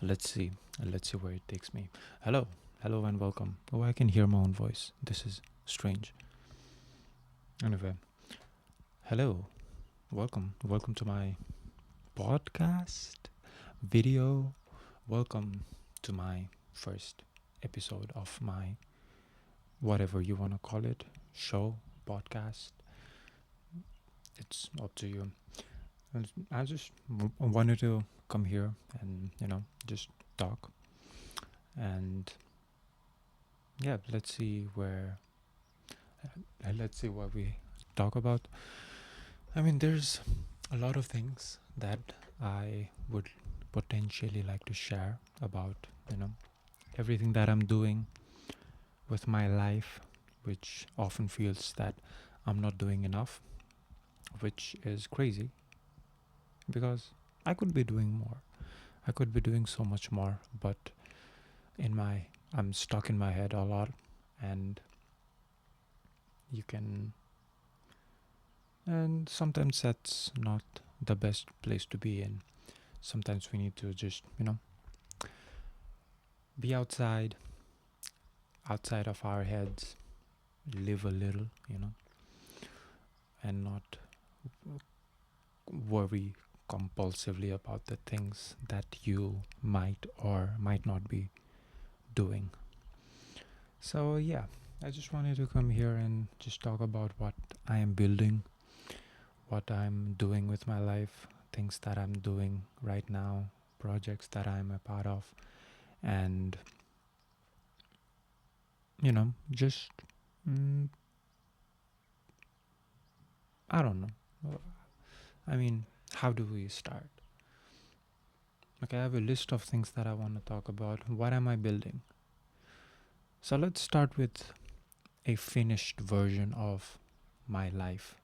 Let's see. Let's see where it takes me. Hello. Hello and welcome. Oh, I can hear my own voice. This is strange. Anyway, hello. Welcome. Welcome to my podcast video. Welcome to my first episode of my whatever you want to call it show, podcast. It's up to you. I just wanted to come here and, just talk. And yeah, let's see what we talk about. I mean, there's a lot of things that I would potentially like to share about, everything that I'm doing with my life, which often feels that I'm not doing enough, which is crazy because I could be doing more. I could be doing so much more, but I'm stuck in my head a lot, and you can and sometimes that's not the best place to be in. Sometimes we need to just, be outside of our heads, live a little, and not worry compulsively about the things that you might or might not be doing. So, yeah, I just wanted to come here and just talk about what I am building, what I'm doing with my life, things that I'm doing right now, projects that I'm a part of, and just I don't know. I mean, how do we start? Okay, I have a list of things that I want to talk about. What am I building? So let's start with a finished version of my life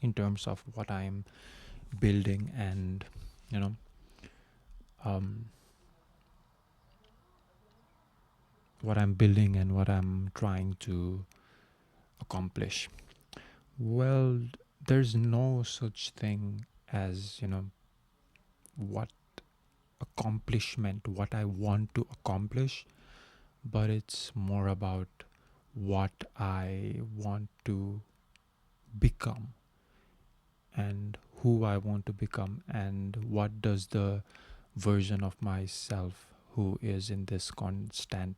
in terms of what I'm building and you know um, what I'm building and what I'm trying to accomplish. Well, there's no such thing as what accomplishment, what I want to accomplish, but it's more about what I want to become and who I want to become, and what does the version of myself who is in this constant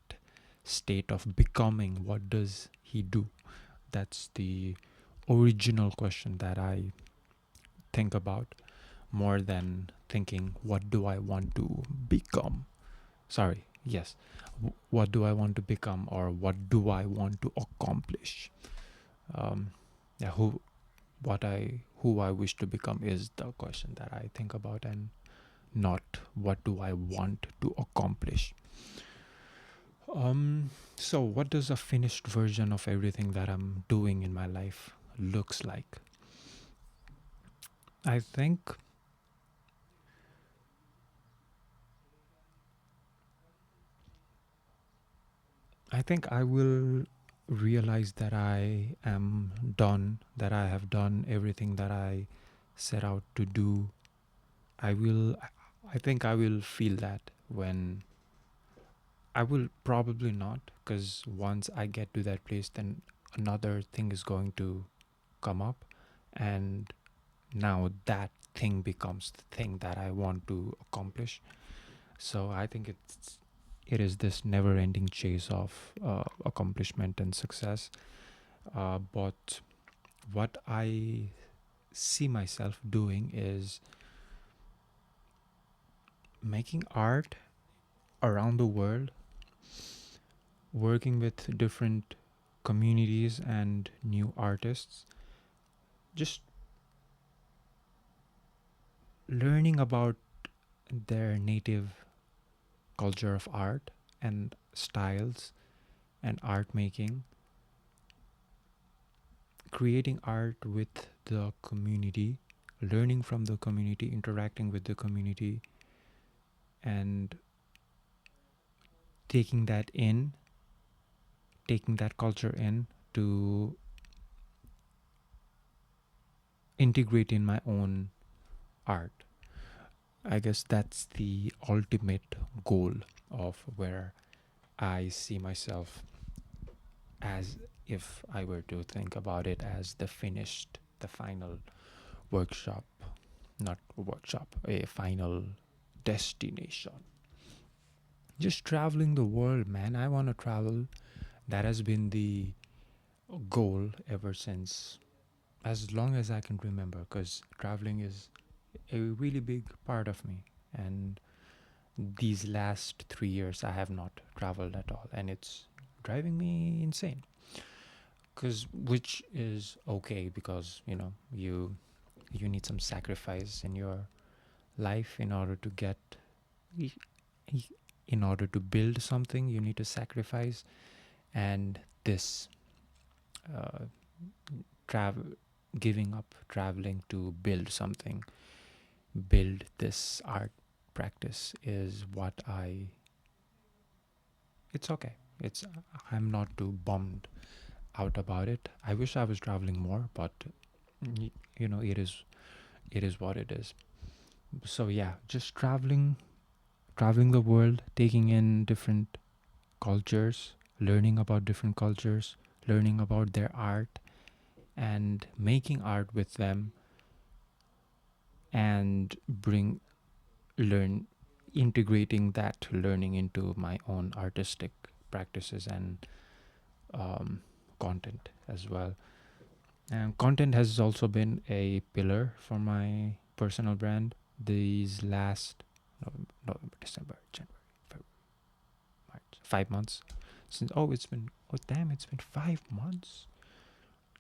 state of becoming, what does he do? That's the original question that I think about more than thinking, what do I want to become? Sorry, yes. What do I want to become, or what do I want to accomplish? Um, yeah, who I wish to become is the question that I think about, and not what do I want to accomplish. So what does a finished version of everything that I'm doing in my life looks like? I think I will realize that I am done, that I have done everything that I set out to do. I think I will feel that when I will probably not, because once I get to that place, then another thing is going to come up, and now that thing becomes the thing that I want to accomplish. So I think it is this never-ending chase of accomplishment and success. But what I see myself doing is making art around the world, working with different communities and new artists, just learning about their native culture of art and styles and art making, creating art with the community, learning from the community, interacting with the community, and taking that in, taking that culture in to integrate in my own art. I guess that's the ultimate goal of where I see myself, as if I were to think about it as the final workshop, not workshop, a final destination. Just traveling the world, man. I want to travel. That has been the goal ever since, as long as I can remember, because traveling is a really big part of me. And these last 3 years, I have not traveled at all, and it's driving me insane. Because which is okay, because you need some sacrifice in your life in order to get in order to build something. You need to sacrifice, and this uh, travel giving up traveling to build something, build this art practice is what I it's okay. It's I'm not too bummed out about it. I wish I was traveling more, but it is what it is. So yeah, just traveling the world, taking in different cultures, learning about different cultures, learning about their art, and making art with them, and bring learn integrating that learning into my own artistic practices and um, content as well. And content has also been a pillar for my personal brand these last November, December, January, February, March, 5 months since. It's been 5 months.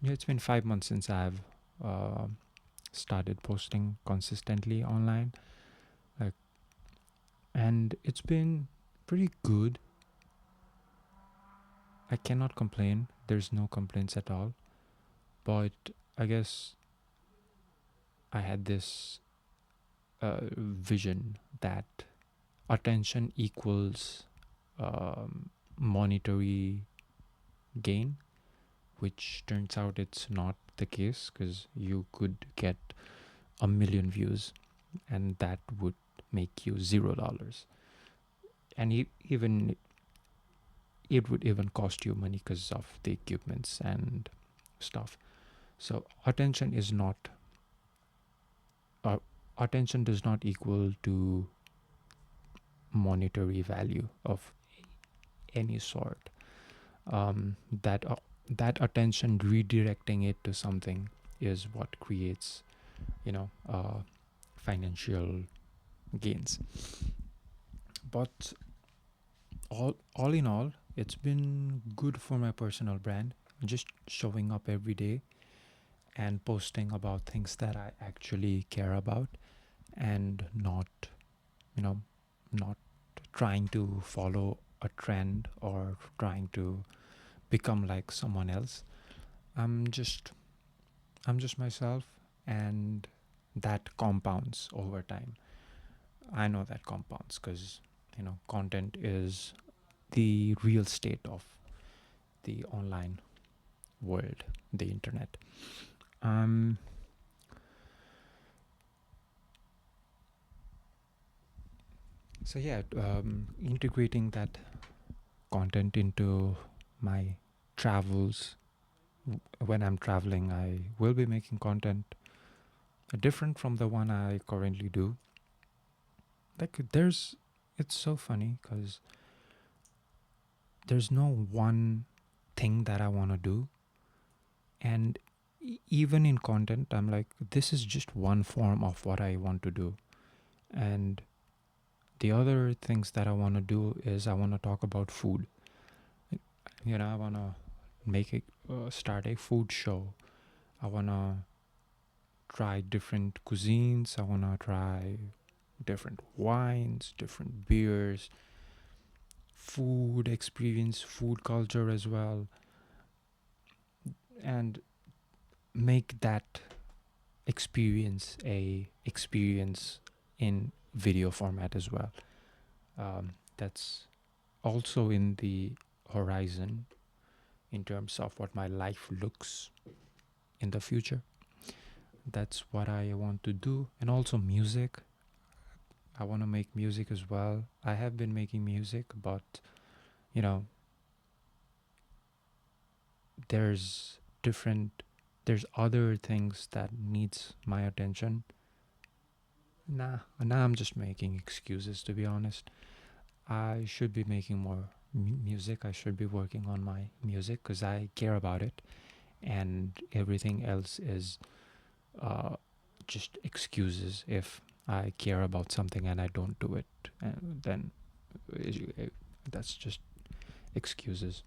Yeah, it's been 5 months since I've uh, started posting consistently online, like, and it's been pretty good. I cannot complain. There's no complaints at all. But I guess I had this vision that attention equals monetary gain, which turns out it's not the case, because you could get a million views and that would make you $0. And even it would even cost you money because of the equipments and stuff. So uh, attention does not equal to monetary value of any sort. um, that uh, that attention, redirecting it to something, is what creates financial gains. But all in all, it's been good for my personal brand, just showing up every day and posting about things that I actually care about, and you know not trying to follow a trend or trying to become like someone else. I'm just i'm just myself, and that compounds over time. I know that compounds because content is the real state of the online world, the internet. um so yeah, integrating that content into my travels. When I'm traveling, I will be making content different from the one I currently do. Like, it's so funny because there's no one thing that I want to do. And even in content, I'm like, this is just one form of what I want to do. And the other things that I want to do is I want to talk about food. I want to start a food show. I want to try different cuisines. I want to try different wines, different beers, food experience, food culture as well, and make that experience in video format as well. That's also in the horizon in terms of what my life looks in the future. That's what I want to do. And also music. I want to make music as well. I have been making music, but you know, there's different there's other things that needs my attention. Nah, I'm just making excuses, to be honest. I should be making more music. I should be working on my music because I care about it, and everything else is uh, just excuses. If I care about something and I don't do it, then that's just excuses.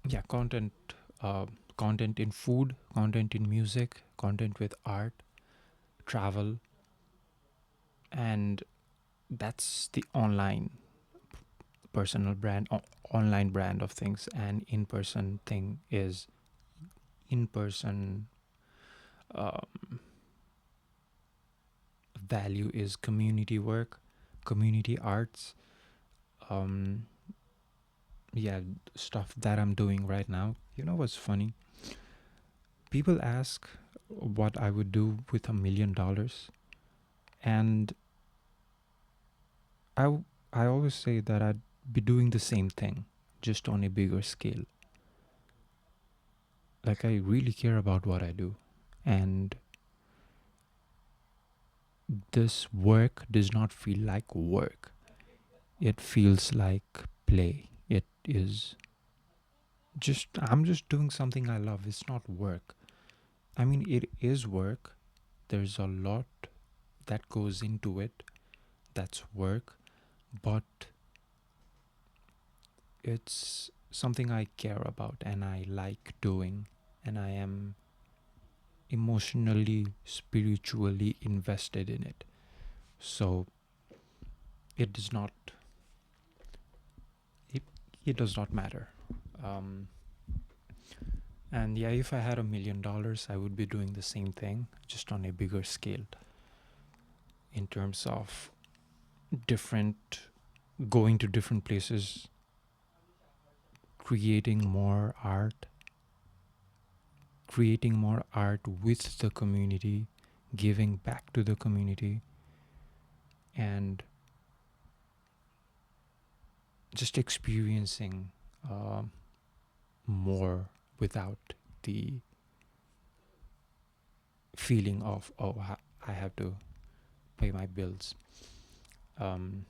Yeah, uh, content in food, content in music, content with art, travel, and that's the personal brand, online brand of things. And in person thing is in person value is community work, community arts, um, yeah, stuff that I'm doing right now. You know what's funny? People ask what I would do with $1 million, and I I always say that I'd be doing the same thing, just on a bigger scale. Like, I really care about what I do, and this work does not feel like work. It feels like play. It is just I'm just doing something I love. It's not work. I mean, it is work. There's a lot that goes into it. That's work, but it's something I care about and I like doing, and I am emotionally, spiritually invested in it. So it does not it, it does not matter. Um, and yeah, if I had $1 million, I would be doing the same thing, just on a bigger scale, in terms of different going to different places, creating more art, creating more art with the community, giving back to the community, and just experiencing uh, more without the feeling of, oh, I have to pay my bills. um,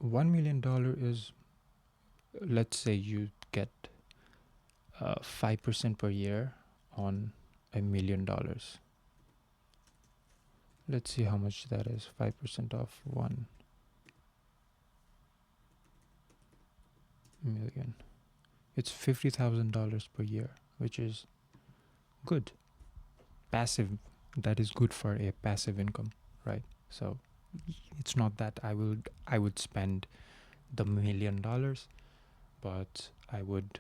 $1 million is, let's say you get 5% per year on $1 million. Let's see how much that is. 5% of 1 million. It's $50,000 per year, which is good. Passive. That is good for a passive income, right? So it's not that I would spend the $1 million, but I would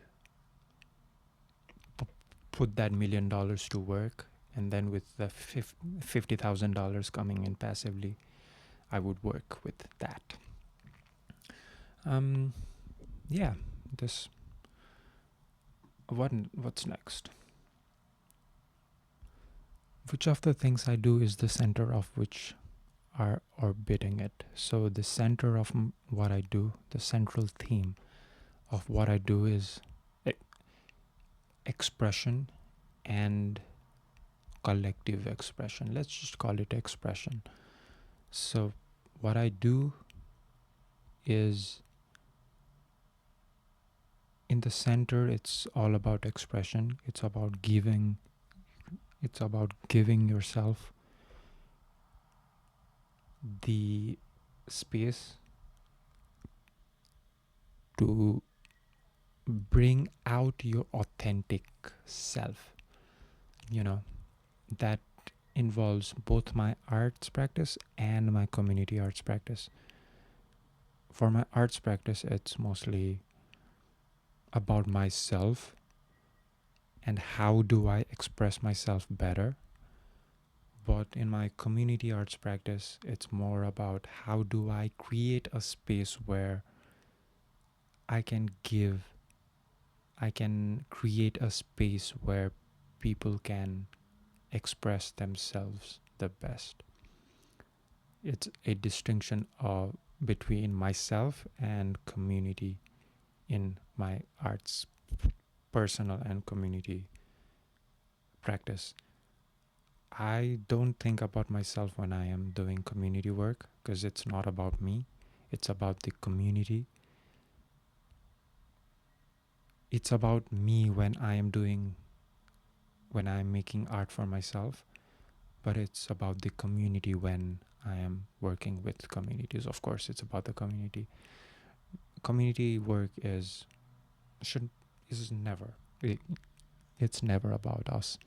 put that $1 million to work, and then with the $50,000 coming in passively, I would work with that. Um, yeah. This what's next? Which of the things I do is the center of which are orbiting it. So the center of what I do, the central theme of what I do is e- expression and collective expression. Let's just call it expression. So what I do is, in the center, it's all about expression. It's about giving yourself the space to bring out your authentic self. You know, that involves both my arts practice and my community arts practice. For my arts practice, it's mostly about myself and how do I express myself better. But in my community arts practice, it's more about how do I create a space where I can create a space where people can express themselves the best. It's a distinction between myself and community in my arts, personal and community practice. I don't think about myself when I am doing community work because it's not about me, it's about the community. It's about me when I'm making art for myself, but it's about the community when I am working with communities. Of course, it's about the community. Community work should is never it, it's never about us.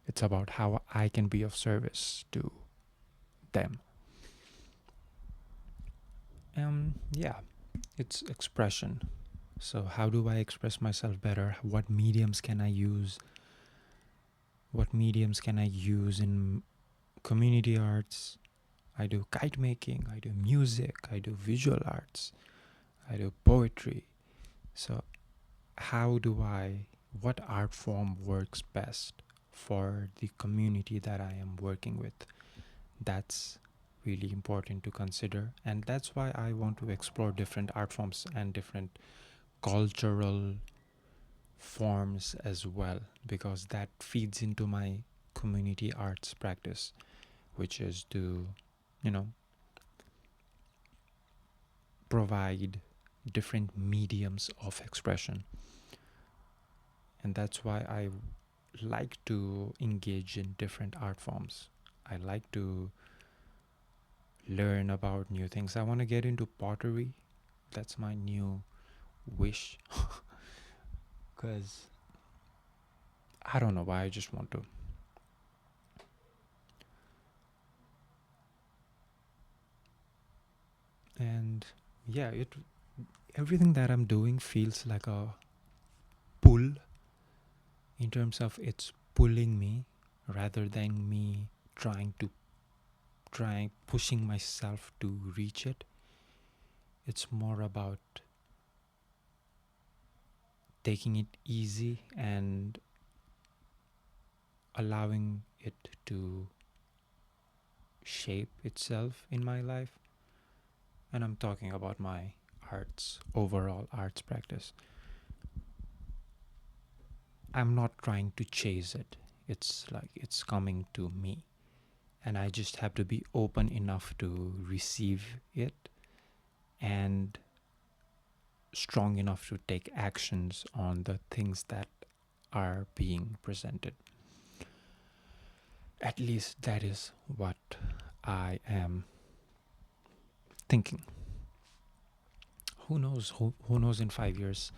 It's about how I can be of service to them. Yeah, it's expression. So how do I express myself better? What mediums can I use? What mediums can I use in community arts? I do kite making, I do music, I do visual arts, I do poetry. So what art form works best for the community that I am working with? That's really important to consider. And that's why I want to explore different art forms and different cultural forms as well, because that feeds into my community arts practice, which is to, you know, provide different mediums of expression. And that's why I like to engage in different art forms. I like to learn about new things. I want to get into pottery. That's my new wish. Because I don't know why, I just want to. And yeah, everything that I'm doing feels like a pull, in terms of it's pulling me rather than me pushing myself to reach it. It's more about taking it easy and allowing it to shape itself in my life. And I'm talking about my overall arts practice. I'm not trying to chase it. It's like it's coming to me. And I just have to be open enough to receive it and strong enough to take actions on the things that are being presented. At least that is what I am thinking. Who knows? Who knows in 5 years,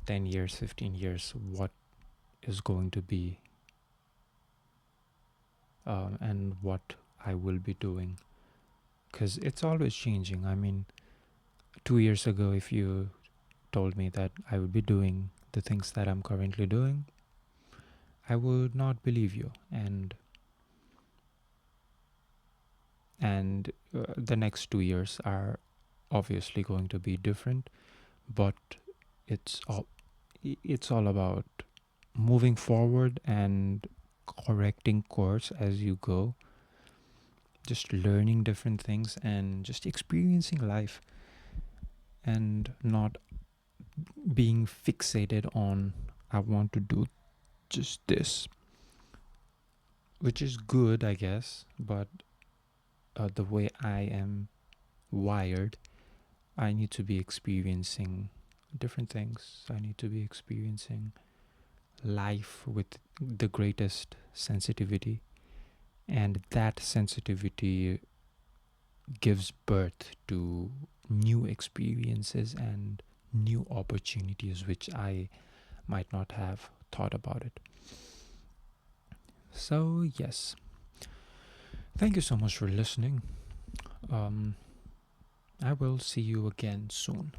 10 years, 15 years, what is going to be and what I will be doing. Because it's always changing. I mean, 2 years ago, if you told me that I would be doing the things that I'm currently doing, I would not believe you. And the next 2 years are obviously going to be different, but it's all about moving forward and correcting course as you go, just learning different things and just experiencing life, and not being fixated on I want to do just this, which is good, I guess, but the way I am wired, I need to be experiencing different things. I need to be experiencing life with the greatest sensitivity, and that sensitivity gives birth to new experiences and new opportunities which I might not have thought about it. So yes, thank you so much for listening. I will see you again soon.